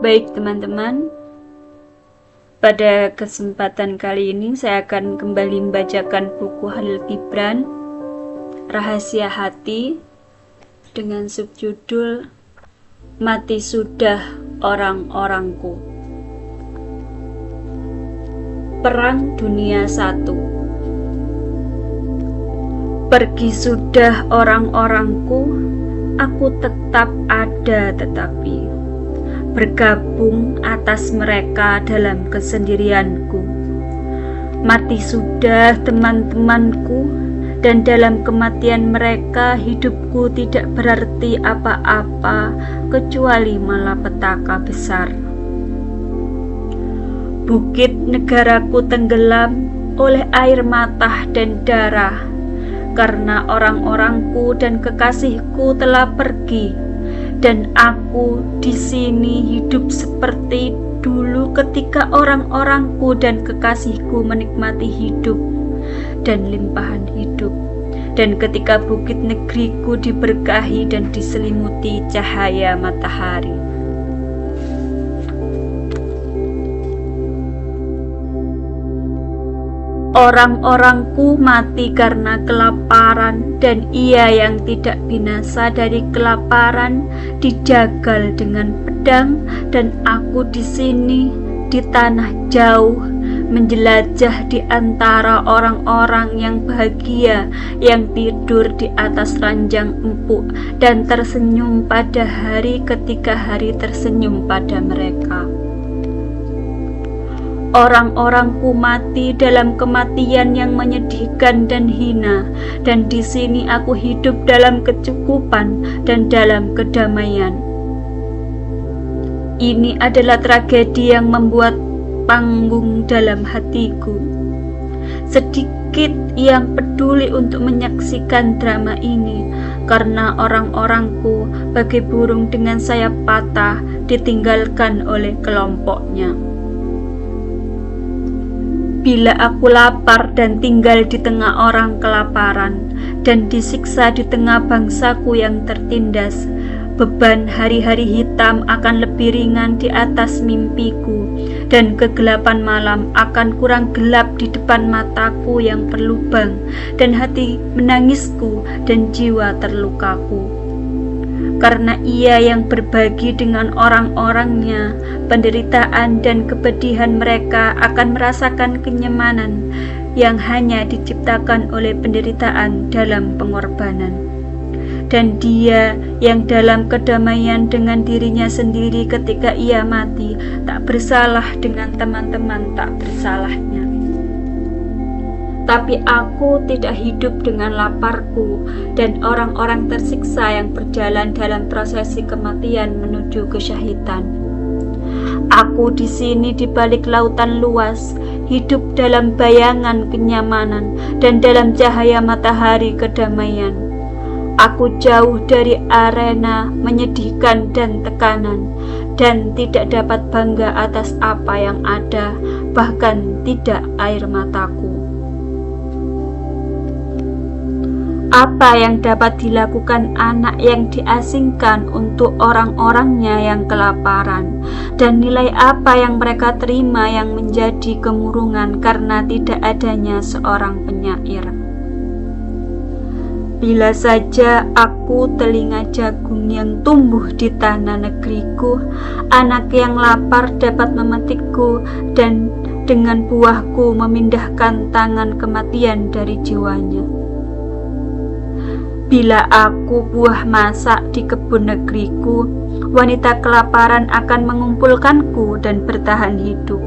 Baik teman-teman, pada kesempatan kali ini saya akan kembali membacakan buku Khalil Gibran, Rahasia Hati, dengan subjudul Mati Sudah Orang-Orangku. Perang Dunia I. Pergi sudah orang-orangku, aku tetap ada tetapi bergabung atas mereka dalam kesendirianku. Mati sudah teman-temanku, dan dalam kematian mereka hidupku tidak berarti apa-apa kecuali malapetaka besar. Bukit negaraku tenggelam oleh air mata dan darah, karena orang-orangku dan kekasihku telah pergi. Dan aku di sini hidup seperti dulu ketika orang-orangku dan kekasihku menikmati hidup dan limpahan hidup, dan ketika bukit negeriku diberkahi dan diselimuti cahaya matahari. Orang-orangku mati karena kelaparan, dan ia yang tidak binasa dari kelaparan dijagal dengan pedang, dan aku di sini di tanah jauh menjelajah di antara orang-orang yang bahagia yang tidur di atas ranjang empuk dan tersenyum pada hari ketika hari tersenyum pada mereka. Orang-orangku mati dalam kematian yang menyedihkan dan hina, dan di sini aku hidup dalam kecukupan dan dalam kedamaian. Ini adalah tragedi yang membuat panggung dalam hatiku. Sedikit yang peduli untuk menyaksikan drama ini, karena orang-orangku bagai burung dengan sayap patah ditinggalkan oleh kelompoknya. Bila aku lapar dan tinggal di tengah orang kelaparan, dan disiksa di tengah bangsaku yang tertindas, beban hari-hari hitam akan lebih ringan di atas mimpiku, dan kegelapan malam akan kurang gelap di depan mataku yang berlubang, dan hati menangisku dan jiwa terlukaku. Karena ia yang berbagi dengan orang-orangnya, penderitaan dan kepedihan mereka akan merasakan kenyamanan yang hanya diciptakan oleh penderitaan dalam pengorbanan. Dan dia yang dalam kedamaian dengan dirinya sendiri ketika ia mati, tak bersalah dengan teman-teman tak bersalahnya. Tapi aku tidak hidup dengan laparku dan orang-orang tersiksa yang berjalan dalam prosesi kematian menuju kesyahidan. Aku di sini di balik lautan luas, hidup dalam bayangan kenyamanan dan dalam cahaya matahari kedamaian. Aku jauh dari arena menyedihkan dan tekanan, dan tidak dapat bangga atas apa yang ada, bahkan tidak air mataku. Apa yang dapat dilakukan anak yang diasingkan untuk orang-orangnya yang kelaparan, dan nilai apa yang mereka terima yang menjadi kemurungan karena tidak adanya seorang penyair? Bila saja aku telinga jagung yang tumbuh di tanah negeriku, anak yang lapar dapat memetikku, dan dengan buahku memindahkan tangan kematian dari jiwanya. Bila aku buah masak di kebun negeriku, wanita kelaparan akan mengumpulkanku dan bertahan hidup.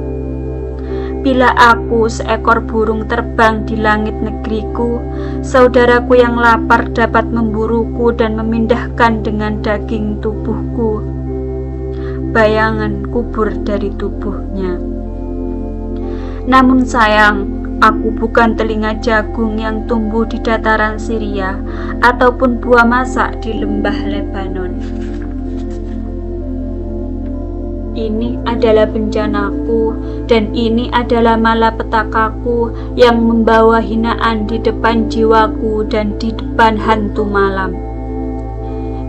Bila aku seekor burung terbang di langit negeriku, saudaraku yang lapar dapat memburuku dan memindahkan dengan daging tubuhku bayangan kubur dari tubuhnya. Namun sayang, aku bukan telinga jagung yang tumbuh di dataran Syria, ataupun buah masak di lembah Lebanon. Ini adalah bencanaku, dan ini adalah malapetakaku yang membawa hinaan di depan jiwaku dan di depan hantu malam.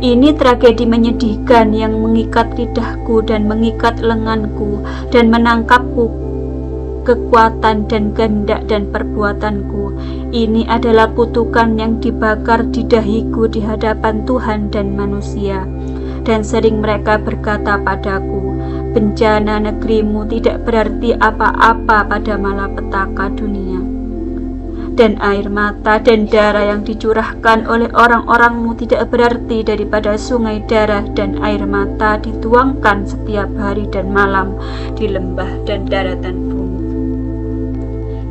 Ini tragedi menyedihkan yang mengikat lidahku dan mengikat lenganku dan menangkapku kekuatan dan kehendak dan perbuatanku. Ini adalah kutukan yang dibakar di dahiku di hadapan Tuhan dan manusia. Dan sering mereka berkata padaku, bencana negerimu tidak berarti apa-apa pada malapetaka dunia. Dan air mata dan darah yang dicurahkan oleh orang-orangmu tidak berarti daripada sungai darah dan air mata dituangkan setiap hari dan malam di lembah dan daratan bumi.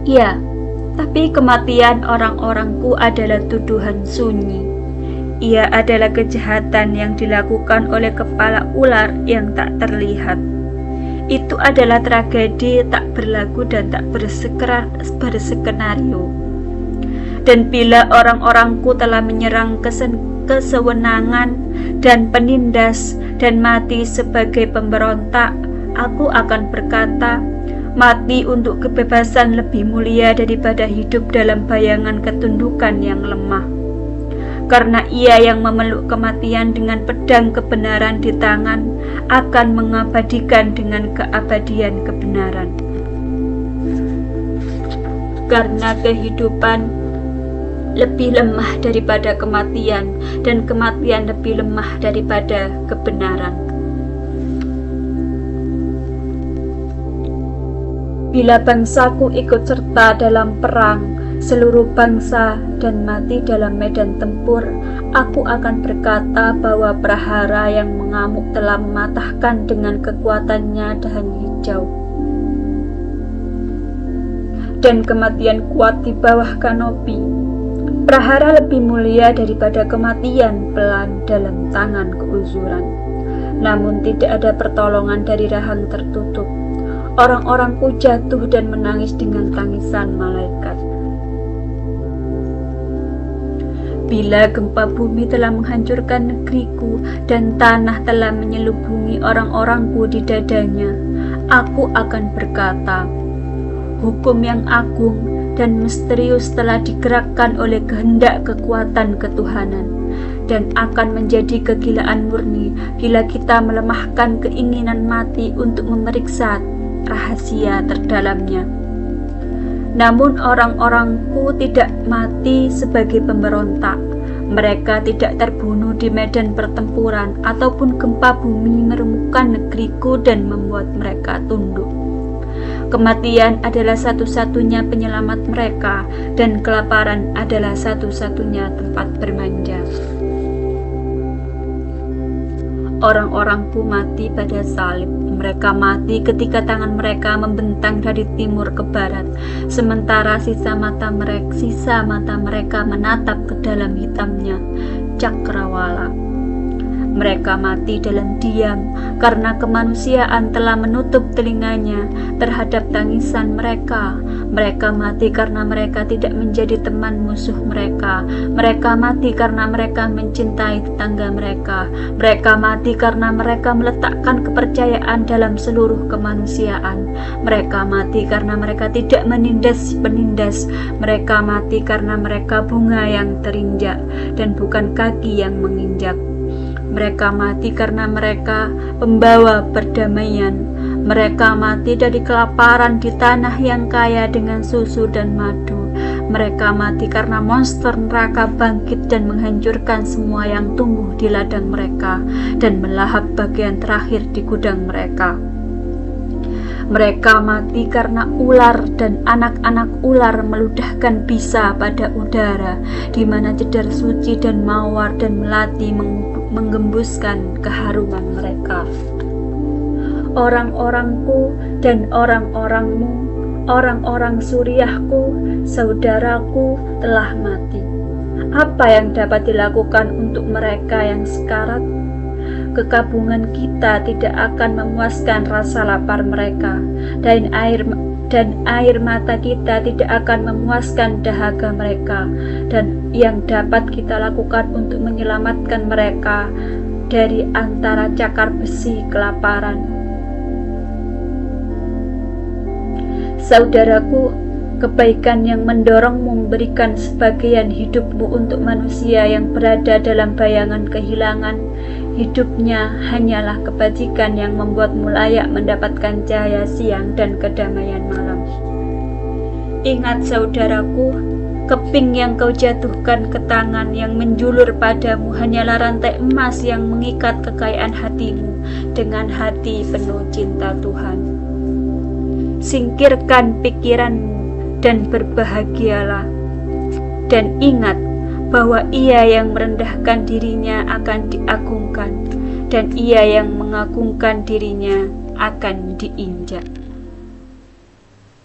Ya, tapi kematian orang-orangku adalah tuduhan sunyi. Ia adalah kejahatan yang dilakukan oleh kepala ular yang tak terlihat. Itu adalah tragedi tak berlaku dan tak berskenario. Dan bila orang-orangku telah menyerang kesewenangan dan penindas dan mati sebagai pemberontak, aku akan berkata, mati untuk kebebasan lebih mulia daripada hidup dalam bayangan ketundukan yang lemah. Karena ia yang memeluk kematian dengan pedang kebenaran di tangan akan mengabadikan dengan keabadian kebenaran. Karena kehidupan lebih lemah daripada kematian, dan kematian lebih lemah daripada kebenaran. Bila bangsaku ikut serta dalam perang, seluruh bangsa dan mati dalam medan tempur, aku akan berkata bahwa prahara yang mengamuk telah mematahkan dengan kekuatannya dahan hijau. Dan kematian kuat di bawah kanopi. Prahara lebih mulia daripada kematian pelan dalam tangan keuzuran. Namun tidak ada pertolongan dari rahang tertutup. Orang-orangku jatuh dan menangis dengan tangisan malaikat. Bila gempa bumi telah menghancurkan negeriku dan tanah telah menyelubungi orang-orangku di dadanya, aku akan berkata, hukum yang agung dan misterius telah digerakkan oleh kehendak kekuatan ketuhanan, dan akan menjadi kegilaan murni bila kita melemahkan keinginan mati untuk memeriksa rahasia terdalamnya. Namun orang-orangku tidak mati sebagai pemberontak. Mereka tidak terbunuh di medan pertempuran ataupun gempa bumi meremukkan negeriku dan membuat mereka tunduk. Kematian adalah satu-satunya penyelamat mereka, dan kelaparan adalah satu-satunya tempat bermanja. Orang-orangku mati pada salib. Mereka mati ketika tangan mereka membentang dari timur ke barat, sementara sisa mata mereka menatap ke dalam hitamnya cakrawala. Mereka mati dalam diam karena kemanusiaan telah menutup telinganya terhadap tangisan mereka. Mereka mati karena mereka tidak menjadi teman musuh mereka. Mereka mati karena mereka mencintai tetangga mereka. Mereka mati karena mereka meletakkan kepercayaan dalam seluruh kemanusiaan. Mereka mati karena mereka tidak menindas penindas. Mereka mati karena mereka bunga yang terinjak dan bukan kaki yang menginjak. Mereka mati karena mereka pembawa perdamaian. Mereka mati dari kelaparan di tanah yang kaya dengan susu dan madu. Mereka mati karena monster neraka bangkit dan menghancurkan semua yang tumbuh di ladang mereka dan melahap bagian terakhir di gudang mereka. Mereka mati karena ular dan anak-anak ular meludahkan bisa pada udara, di mana cedar suci dan mawar dan melati menggembuskan keharuman mereka. Orang-orangku dan orang-orangmu, orang-orang suriahku, saudaraku telah mati. Apa yang dapat dilakukan untuk mereka yang sekarat? Kekabungan kita tidak akan memuaskan rasa lapar mereka, dan air mata kita tidak akan memuaskan dahaga mereka. Dan yang dapat kita lakukan untuk menyelamatkan mereka dari antara cakar besi kelaparan. Saudaraku, kebaikan yang mendorongmu memberikan sebagian hidupmu untuk manusia yang berada dalam bayangan kehilangan. Hidupnya hanyalah kebajikan yang membuatmu layak mendapatkan cahaya siang dan kedamaian malam. Ingat saudaraku, keping yang kau jatuhkan ke tangan yang menjulur padamu hanyalah rantai emas yang mengikat kekayaan hatimu dengan hati penuh cinta Tuhan. Singkirkan pikiranmu dan berbahagialah, dan ingat bahwa Ia yang merendahkan dirinya akan diagungkan, dan Ia yang mengagungkan dirinya akan diinjak.